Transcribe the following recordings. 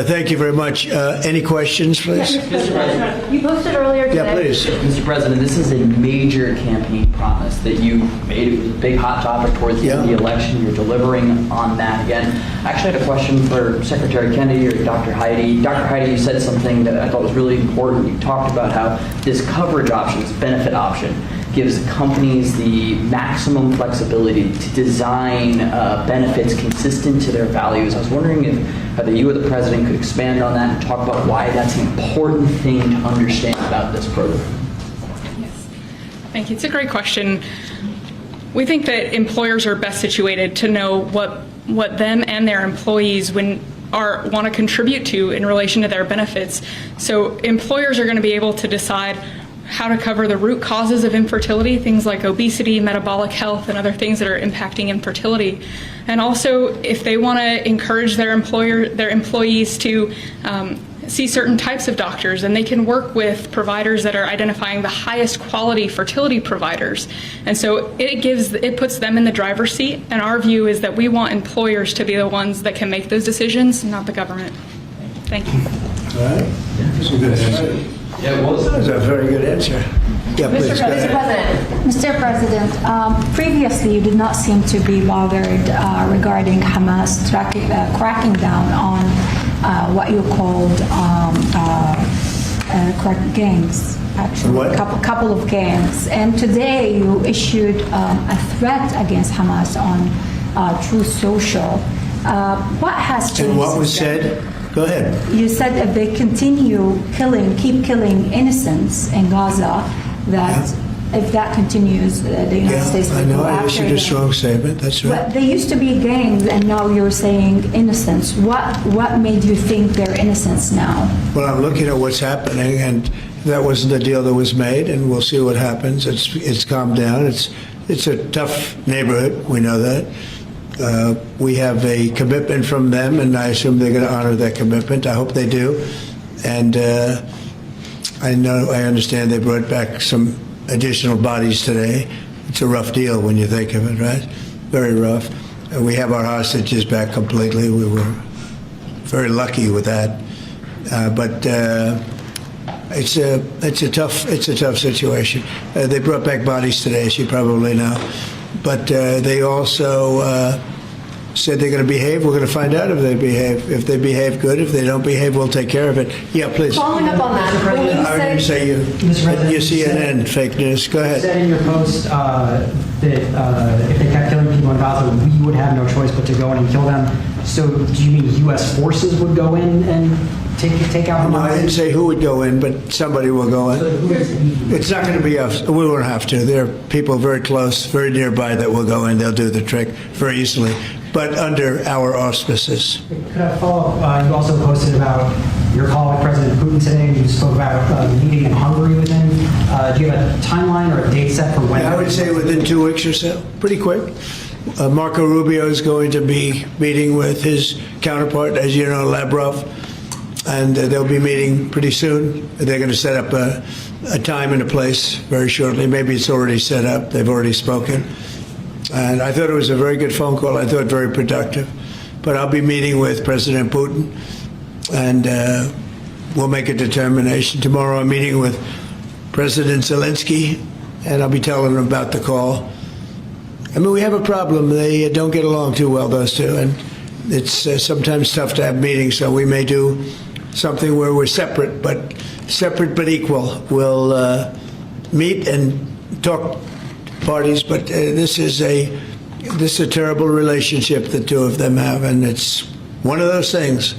Thank you very much. Any questions, please? Mr. President. You posted earlier today. Yeah, please. Mr. President, this is a major campaign promise that you made. It was a big hot topic towards the end of the election. You're delivering on that again. I actually had a question for Secretary Kennedy or Dr. Heidi. Dr. Heidi, you said something that I thought was really important. You talked about how this coverage option, this benefit option, gives companies the maximum flexibility to design benefits consistent to their values. I was wondering if either you or the President could expand on that and talk about why that's an important thing to understand about this program. Yes. Thank you. It's a great question. We think that employers are best situated to know what them and their employees want to contribute to in relation to their benefits. So employers are going to be able to decide how to cover the root causes of infertility, things like obesity, metabolic health, and other things that are impacting infertility. And also, if they want to encourage their employees to see certain types of doctors, and they can work with providers that are identifying the highest quality fertility providers. And so it puts them in the driver's seat. And our view is that we want employers to be the ones that can make those decisions, not the government. Thank you. All right. That's a good answer. Yeah, it was. That's a very good answer. Yeah, please. Go ahead. Mr. President, previously you did not seem to be bothered regarding Hamas cracking down on what you called gangs. Actually, What? couple of gangs. And today you issued a threat against Hamas on Truth Social. What has changed? And what was since then? said? Go ahead. You said if they continue keep killing innocents in Gaza, that if that continues, the United States will I know go I after issued them. a strong statement. That's right. But they used to be gangs, and now you're saying innocents. What made you think they're innocents now? Well, I'm looking at what's happening, and that wasn't the deal that was made, and we'll see what happens. It's calmed down. It's a tough neighborhood. We know that. We have a commitment from them, and I assume they're going to honor that commitment. I hope they do. And I understand they brought back some additional bodies today. It's a rough deal when you think of it, right? Very rough. And we have our hostages back completely. We were very lucky with that. But it's a tough situation. They brought back bodies today, as you probably know. But they also said they're going to behave. We're going to find out if they behave. If they behave, good. If they don't behave, we'll take care of it. Yeah, please. Following up on that, when you I didn't say you. You CNN fake news. Go ahead. You said in your post that if they kept killing people in Gaza, we would have no choice but to go in and kill them. So do you mean U.S. forces would go in and take out Hamas? No, I didn't say who would go in, but somebody will go in. So who is it? It's not going to be us. We won't have to. There are people very close, very nearby that will go in. They'll do the trick very easily, but under our auspices. Could I follow up? You also posted about your call with President Putin today, and you spoke about the meeting in Hungary with him. Do you have a timeline or a date set for when? I would say within 2 weeks or so, pretty quick. Marco Rubio is going to be meeting with his counterpart, as you know, Lavrov, and they'll be meeting pretty soon. They're going to set up a time and a place very shortly. Maybe it's already set up. They've already spoken. And I thought it was a very good phone call. I thought very productive. But I'll be meeting with President Putin, and we'll make a determination. Tomorrow I'm meeting with President Zelensky, and I'll be telling him about the call. I mean, we have a problem. They don't get along too well, those two, and it's sometimes tough to have meetings, so we may do something where we're separate but equal. We'll meet and talk parties, but this is a terrible relationship the two of them have, and it's one of those things.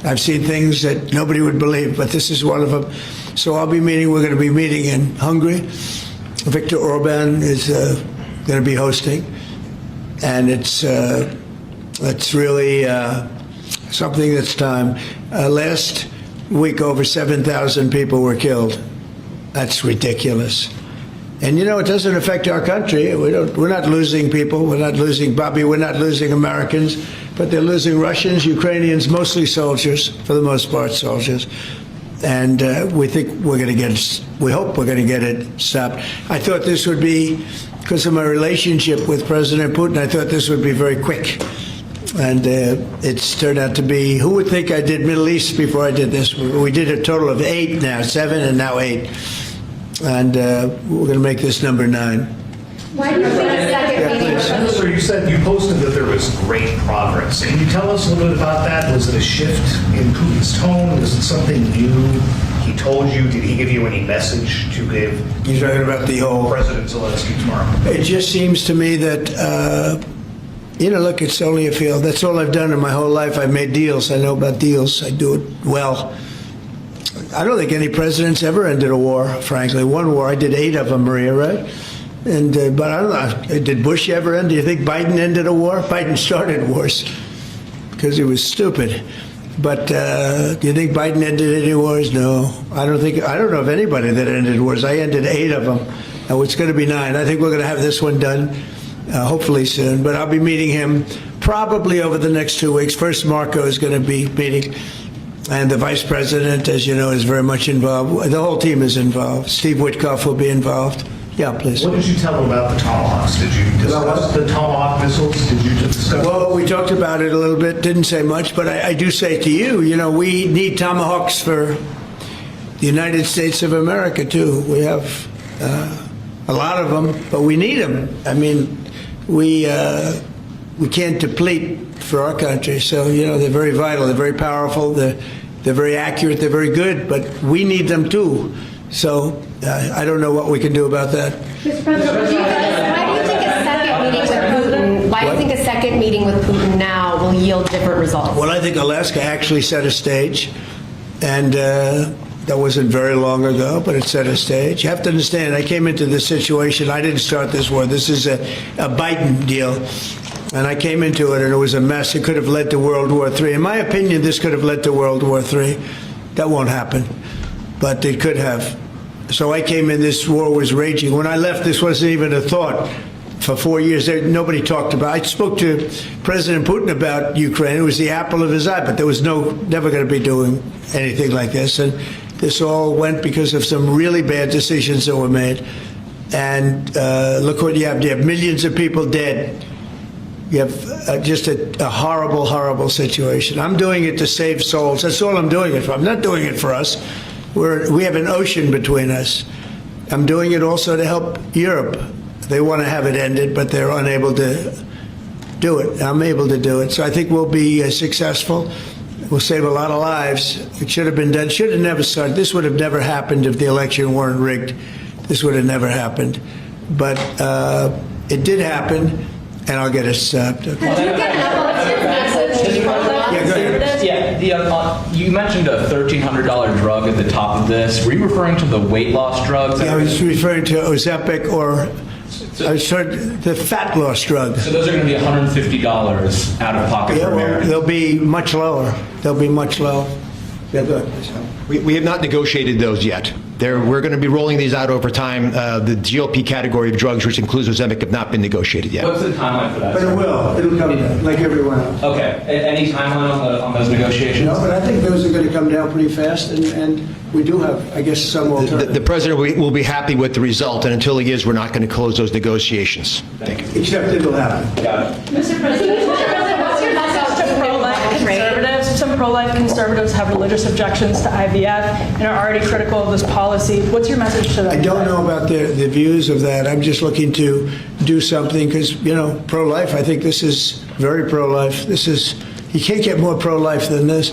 I've seen things that nobody would believe, but this is one of them. So we're going to be meeting in Hungary. Viktor Orban is going to be hosting, and it's really something that's time. Last week, over 7,000 people were killed. That's ridiculous. And, you know, it doesn't affect our country. We're not losing people. We're not losing Bobby. We're not losing Americans. But they're losing Russians, Ukrainians, mostly soldiers, for the most part, soldiers. And we hope we're going to get it stopped. I thought this would be, because of my relationship with President Putin, I thought this would be very quick. And it's turned out to be, who would think I did Middle East before I did this? We did a total of 8 now, 7 and now 8. And we're going to make this number 9. Why do you think a second meeting with Putin? So you said you posted that there was great progress. Can you tell us a little bit about that? Was it a shift in Putin's tone? Was it something new he told you? Did he give you any message to give? You're talking about the whole... President Zelensky tomorrow. It just seems to me that, look, it's only a field. That's all I've done in my whole life. I've made deals. I know about deals. I do it well. I don't think any president's ever ended a war, frankly. One war, I did 8 of them, Maria, right? And but I don't know, did Bush ever end? Do you think Biden ended a war? Biden started wars because he was stupid. But do you think Biden ended any wars? No. I don't know of anybody that ended wars. I ended 8 of them. Now it's going to be 9. I think we're going to have this one done hopefully soon. But I'll be meeting him probably over the next 2 weeks. First, Marco is going to be meeting. And the vice president, as you know, is very much involved. The whole team is involved. Steve Witkoff will be involved. Yeah, please. What did you tell him about the Tomahawks? Did you discuss the Tomahawk missiles? Did you discuss? Well, we talked about it a little bit, didn't say much, but I do say to you, we need Tomahawks for the United States of America, too. We have a lot of them, but we need them. I mean, we can't deplete for our country. So, they're very vital. They're very powerful. They're very accurate. They're very good, but we need them, too. So I don't know what we can do about that. Mr. President, why do you think a second meeting with Putin now will yield different results? Well, I think Alaska actually set a stage, and that wasn't very long ago, but it set a stage. You have to understand, I came into this situation. I didn't start this war. This is a Biden deal, and I came into it, and it was a mess. It could have led to World War III. In my opinion, this could have led to World War III. That won't happen. But it could have. So I came in, this war was raging. When I left, this wasn't even a thought. For 4 years, nobody talked about it. I spoke to President Putin about Ukraine. It was the apple of his eye, but there was never going to be doing anything like this. And this all went because of some really bad decisions that were made. And look what you have. You have millions of people dead. You have just a horrible, horrible situation. I'm doing it to save souls. That's all I'm doing it for. I'm not doing it for us. We have an ocean between us. I'm doing it also to help Europe. They want to have it ended, but they're unable to do it. I'm able to do it. So I think we'll be successful. We'll save a lot of lives. It should have been done. Should have never started. This would have never happened if the election weren't rigged. This would have never happened. But it did happen, and I'll get it stopped. Did you get an updated message from the conservatives? Yeah, you mentioned a $1,300 drug at the top of this. Were you referring to the weight loss drugs? I was referring to Ozempic or the fat loss drug. So those are going to be $150 out of pocket for Americans? They'll be much lower. They'll be much lower. Yeah, go ahead. We have not negotiated those yet. We're going to be rolling these out over time. The GLP category of drugs, which includes Ozempic, have not been negotiated yet. What's the timeline for that? But it will. It'll come down, like everyone else. Okay. Any timeline on those negotiations? No, but I think those are going to come down pretty fast, and we do have, I guess, some alternative. The president will be happy with the result, and until he is, we're not going to close those negotiations. Thank you. Except it'll happen. Got it. Mr. President, what's your message to pro-life conservatives? Some pro-life conservatives have religious objections to IVF and are already critical of this policy. What's your message to them? I don't know about the views of that. I'm just looking to do something because, pro-life, I think this is very pro-life. You can't get more pro-life than this.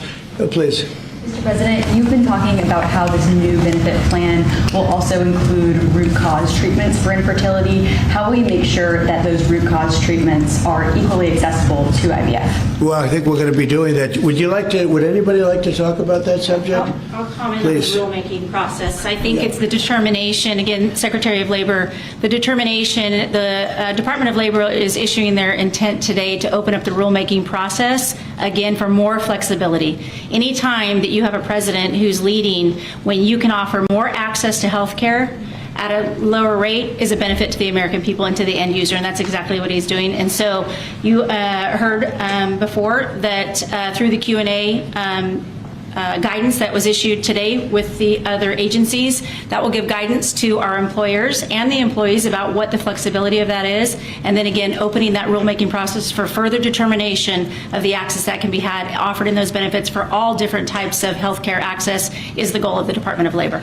Please. Mr. President, you've been talking about how this new benefit plan will also include root cause treatments for infertility. How will you make sure that those root cause treatments are equally accessible to IVF? Well, I think we're going to be doing that. Would anybody like to talk about that subject? I'll comment Please. on the rulemaking process. I think it's the determination, again, Secretary of Labor, the determination, the Department of Labor is issuing their intent today to open up the rulemaking process, again, for more flexibility. Anytime that you have a president who's leading when you can offer more access to health care at a lower rate is a benefit to the American people and to the end user, and that's exactly what he's doing. And so you heard before that through the Q&A, guidance that was issued today with the other agencies. That will give guidance to our employers and the employees about what the flexibility of that is, and then again, opening that rulemaking process for further determination of the access that can be had, offered in those benefits for all different types of healthcare access is the goal of the Department of Labor.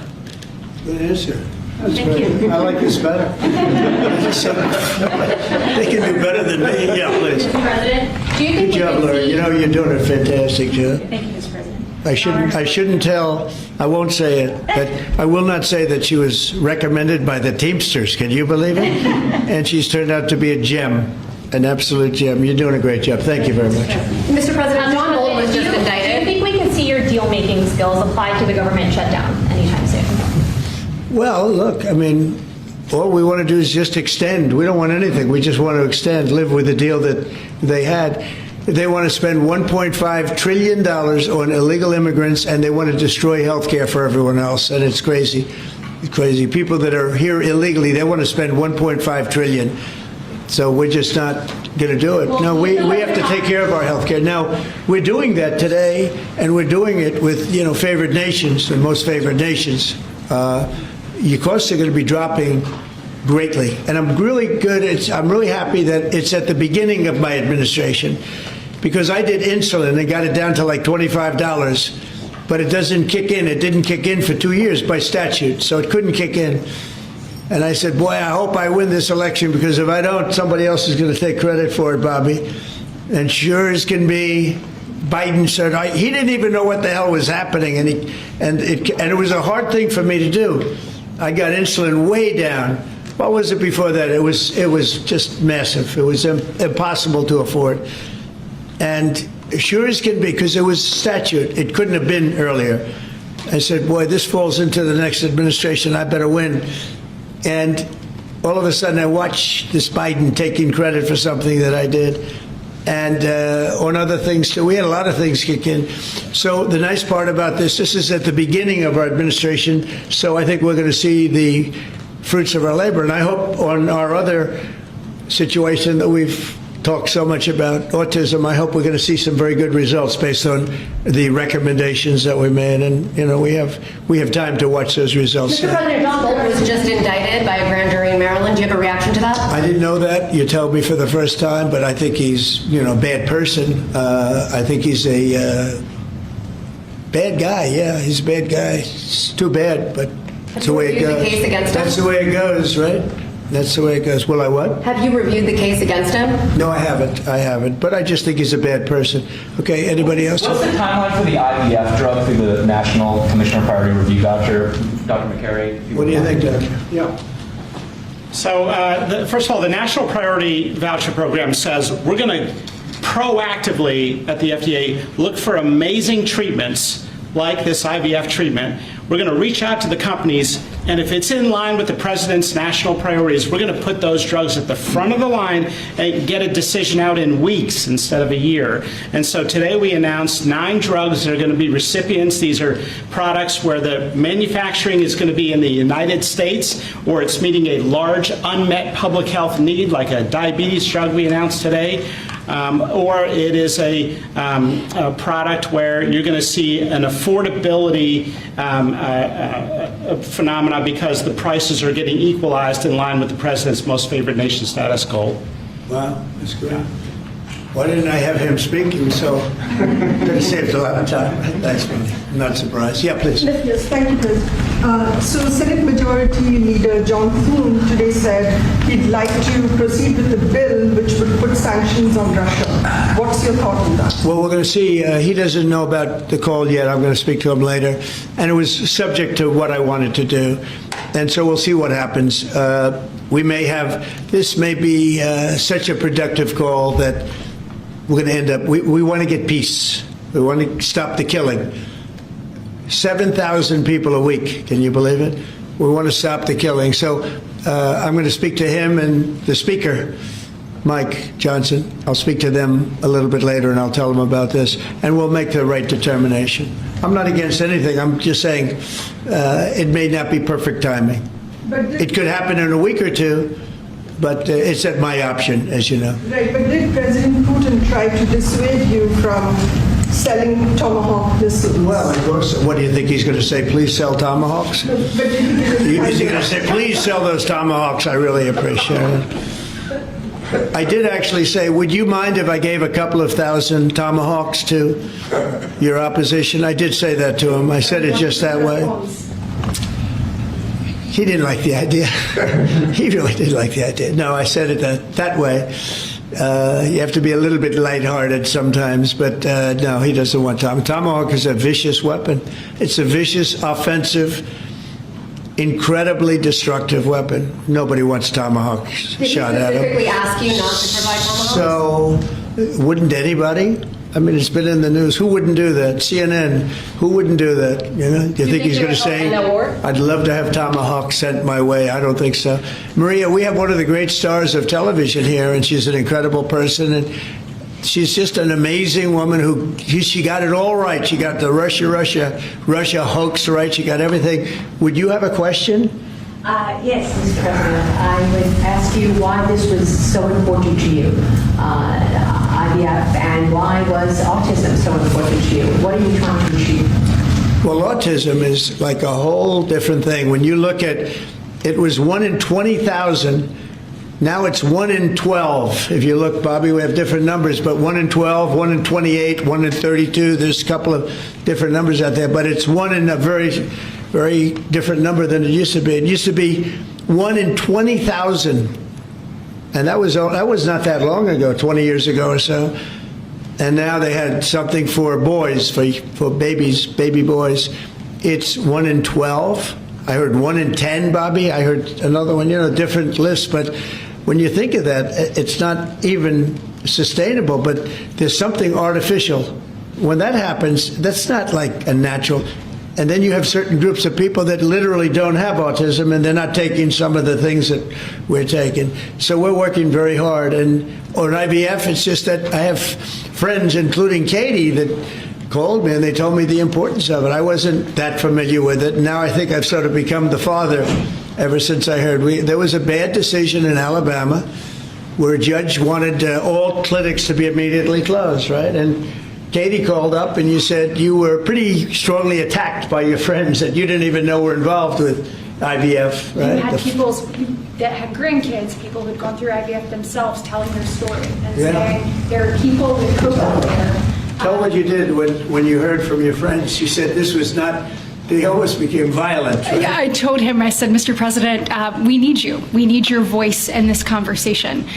Good answer. That's Thank great. you. I like this better. They can do better than me. Yeah, please. Mr. President, do you think Good job, Larry. You know, you're doing a fantastic job. Thank you, Mr. President. I shouldn't tell, I won't say it, but I will not say that she was recommended by the Teamsters. Can you believe it? And she's turned out to be a gem, an absolute gem. You're doing a great job. Thank you very much. Mr. President, John Bolton was just indicted. Do you think we can see your deal-making skills applied to the government shutdown anytime soon? Well, look, I mean, all we want to do is just extend. We don't want anything. We just want to extend, live with the deal that they had. They want to spend $1.5 trillion on illegal immigrants, and they want to destroy health care for everyone else. And it's crazy. It's crazy. People that are here illegally, they want to spend $1.5 trillion. So we're just not going to do it. No, we have to take care of our health care. Now, we're doing that today, and we're doing it with, favored nations, and most favored nations. Your costs are going to be dropping greatly. And I'm really I'm really happy that it's at the beginning of my administration, because I did insulin and got it down to like $25, but it doesn't kick in. It didn't kick in for 2 years by statute, so it couldn't kick in. And I said, boy, I hope I win this election, because if I don't, somebody else is going to take credit for it, Bobby. And sure as can be, Biden said he didn't even know what the hell was happening, and it was a hard thing for me to do. I got insulin way down. What was it before that? It was just massive. It was impossible to afford. And sure as can be, because it was statute, it couldn't have been earlier. I said, boy, this falls into the next administration. I better win. And all of a sudden, I watch this Biden taking credit for something that I did. And on other things, too. We had a lot of things kick in. So the nice part about this is at the beginning of our administration. So I think we're going to see the fruits of our labor. And I hope on our other situation that we've talked so much about, autism, I hope we're going to see some very good results based on the recommendations that we made. And, we have time to watch those results. Mr. President, John Bolton was just indicted by a grand jury in Maryland. Do you have a reaction to that? I didn't know that. You told me for the first time, but I think he's, a bad person. I think he's a bad guy. Yeah, he's a bad guy. It's too bad, but that's the way it goes. Have you reviewed the case against him? That's the way it goes, right? That's the way it goes. Will I what? Have you reviewed the case against him? No, I haven't. But I just think he's a bad person. Okay, anybody else? What's the timeline for the IVF drug through the National Commissioner Priority Review Voucher? Dr. McCary? What do you think, Doctor? Yeah. So, first of all, the National Priority Voucher Program says we're going to proactively at the FDA look for amazing treatments like this IVF treatment. We're going to reach out to the companies, and if it's in line with the president's national priorities, we're going to put those drugs at the front of the line and get a decision out in weeks instead of a year. And so today we announced 9 drugs that are going to be recipients. These are products where the manufacturing is going to be in the United States, or it's meeting a large unmet public health need, like a diabetes drug we announced today. Or it is a product where you're going to see an affordability phenomena because the prices are getting equalized in line with the president's most favored nation status goal. Wow, that's great. Why didn't I have him speaking? So could have saved a lot of time. That's funny. I'm not surprised. Yeah, please. Yes, thank you, President. So Senate Majority Leader John Thune today said he'd like to proceed with the bill which would put sanctions on Russia. What's your thought on that? Well, we're going to see. He doesn't know about the call yet. I'm going to speak to him later. And it was subject to what I wanted to do. And so we'll see what happens. This may be such a productive call that we're going to end up, we want to get peace. We want to stop the killing. 7,000 people a week. Can you believe it? We want to stop the killing. So I'm going to speak to him and the speaker, Mike Johnson. I'll speak to them a little bit later and I'll tell them about this. And we'll make the right determination. I'm not against anything. I'm just saying it may not be perfect timing. It could happen in a week or two. But it's at my option, as you know. Right, but did President Putin try to dissuade you from selling Tomahawk missiles. Well, of course. What do you think he's going to say? Please sell Tomahawks? Is he going to say, please sell those Tomahawks? I really appreciate it. I did actually say, would you mind if I gave a couple of thousand Tomahawks to your opposition? I did say that to him. I said it just that way. He didn't like the idea. He really didn't like the idea. No, I said it that way. You have to be a little bit lighthearted sometimes, but no, he doesn't want Tomahawk. Tomahawk is a vicious weapon. It's a vicious, offensive, incredibly destructive weapon. Nobody wants Tomahawk shot at him. Did he specifically ask you not to provide Tomahawks? So, wouldn't anybody? I mean, it's been in the news. Who wouldn't do that? CNN. Who wouldn't do that? You know? Do you think he's going to say, I'd love to have Tomahawk sent my way? I don't think so. Maria, we have one of the great stars of television here, and she's an incredible person, and she's just an amazing woman who, she got it all right. She got the Russia hoax right. She got everything. Would you have a question? Yes, Mr. President. I would ask you why this was so important to you, IVF, and why was autism so important to you? What are you trying to achieve? Well, autism is like a whole different thing. When you look at, it was 1 in 20,000. Now it's 1 in 12. If you look, Bobby, we have different numbers, but 1 in 12, 1 in 28, 1 in 32. There's a couple of different numbers out there, but it's 1 in a very different number than it used to be. It used to be 1 in 20,000, and that was not that long ago, 20 years ago or so. And now they had something for boys, for baby boys. It's 1 in 12. I heard 1 in 10, Bobby. I heard another one, different lists. But when you think of that, it's not even sustainable, but there's something artificial. When that happens, that's not like a natural. And then you have certain groups of people that literally don't have autism, and they're not taking some of the things that we're taking. So we're working very hard. And on IVF, it's just that I have friends, including Katie, that called me and they told me the importance of it. I wasn't that familiar with it. And now I think I've sort of become the father ever since I heard. There was a bad decision in Alabama where a judge wanted all clinics to be immediately closed, right? And Katie called up and you said you were pretty strongly attacked by your friends that you didn't even know were involved with IVF, right? You had people that had grandkids, people who'd gone through IVF themselves telling their story and saying there are people with hope out there. Tell what you did when you heard from your friends. You said this was not, they almost became violent. Right? I told him, I said, Mr. President, we need you. We need your voice in this conversation.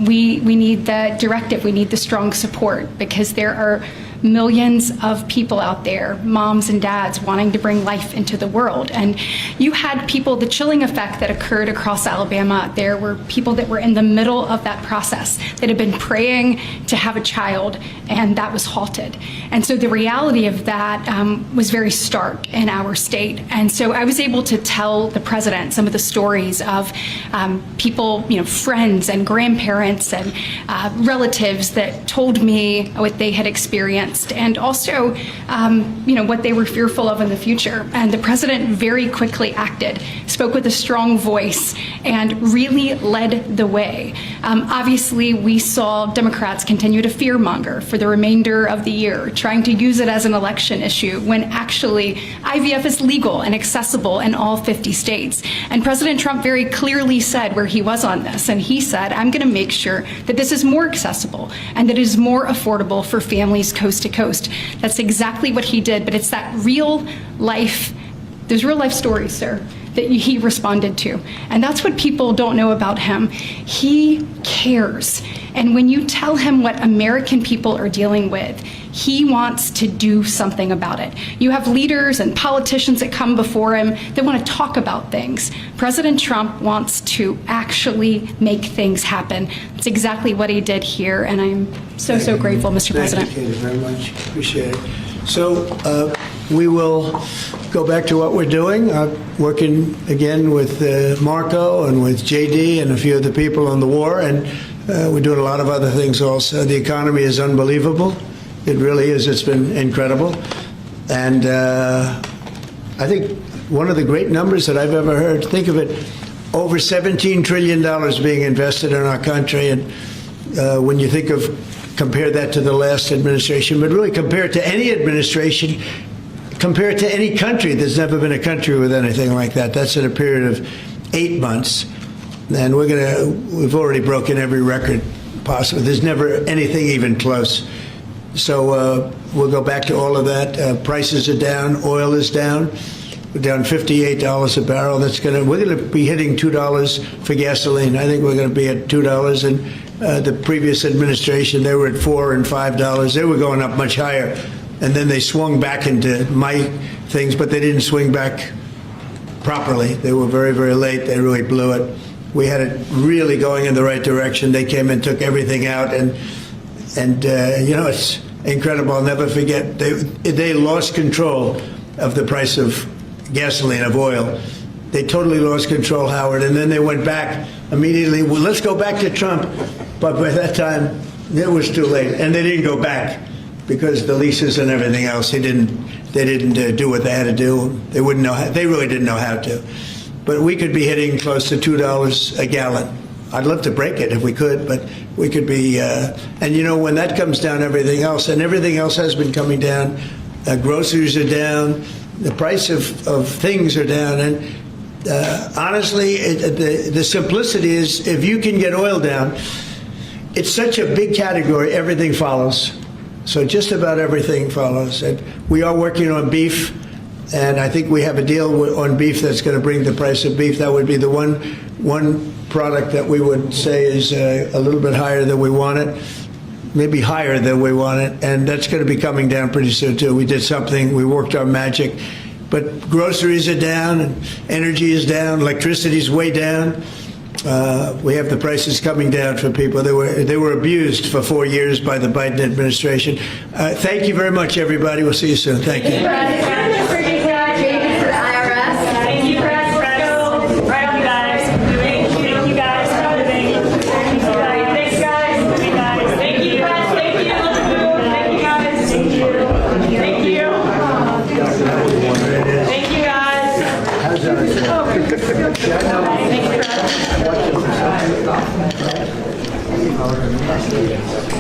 We need the directive. We need the strong support because there are millions of people out there, moms and dads, wanting to bring life into the world. And you had people, the chilling effect that occurred across Alabama, there were people that were in the middle of that process that had been praying to have a child, and that was halted. And so the reality of that was very stark in our state. And so I was able to tell the president some of the stories of people, friends and grandparents and relatives that told me what they had experienced and also, what they were fearful of in the future. And the president very quickly acted, spoke with a strong voice, and really led the way. Obviously, we saw Democrats continue to fearmonger for the remainder of the year, trying to use it as an election issue when actually IVF is legal and accessible in all 50 states. And President Trump very clearly said where he was on this, and he said, I'm going to make sure that this is more accessible and that it is more affordable for families coast to coast. That's exactly what he did, but it's that real life, those real life stories, sir, that he responded to. And that's what people don't know about him. He cares. And when you tell him what American people are dealing with, he wants to do something about it. You have leaders and politicians that come before him that want to talk about things. President Trump wants to actually make things happen. It's exactly what he did here, and I'm so grateful, Mr. President. Thank you, Katie, very much. Appreciate it. So we will go back to what we're doing, working again with Marco and with JD and a few of the people on the war, and we're doing a lot of other things also. The economy is unbelievable. It really is. It's been incredible. And I think one of the great numbers that I've ever heard, think of it, over $17 trillion being invested in our country. And when you think of compare that to the last administration, but really compare it to any administration, compare it to any country. There's never been a country with anything like that. That's in a period of 8 months. And we've already broken every record possible. There's never anything even close. So we'll go back to all of that. Prices are down. Oil is down. We're down $58 a barrel. We're going to be hitting $2 for gasoline. I think we're going to be at $2. And the previous administration, they were at $4 and $5. They were going up much higher. And then they swung back into my things, but they didn't swing back properly. They were very, very late. They really blew it. We had it really going in the right direction. They came and took everything out, and it's incredible. I'll never forget. They lost control of the price of gasoline, of oil. They totally lost control, Howard, and then they went back immediately. Well, let's go back to Trump, but by that time it was too late, and they didn't go back because the leases and everything else. They didn't do what they had to do. They wouldn't know. They really didn't know how to. But we could be hitting close to $2 a gallon. I'd love to break it if we could, but we could be. And when that comes down, everything else has been coming down. Groceries are down. The price of things are down. And honestly, the simplicity is if you can get oil down, it's such a big category, everything follows. So just about everything follows. And we are working on beef. And I think we have a deal on beef that's going to bring the price of beef. That would be the one product that we would say is a little bit higher than we want it, maybe higher than we want it. And that's going to be coming down pretty soon, too. We did something. We worked our magic. But groceries are down, and energy is down, electricity is way down. We have the prices coming down for people. They were abused for 4 years by the Biden administration. Thank you very much, everybody. We'll see you soon. Thank you.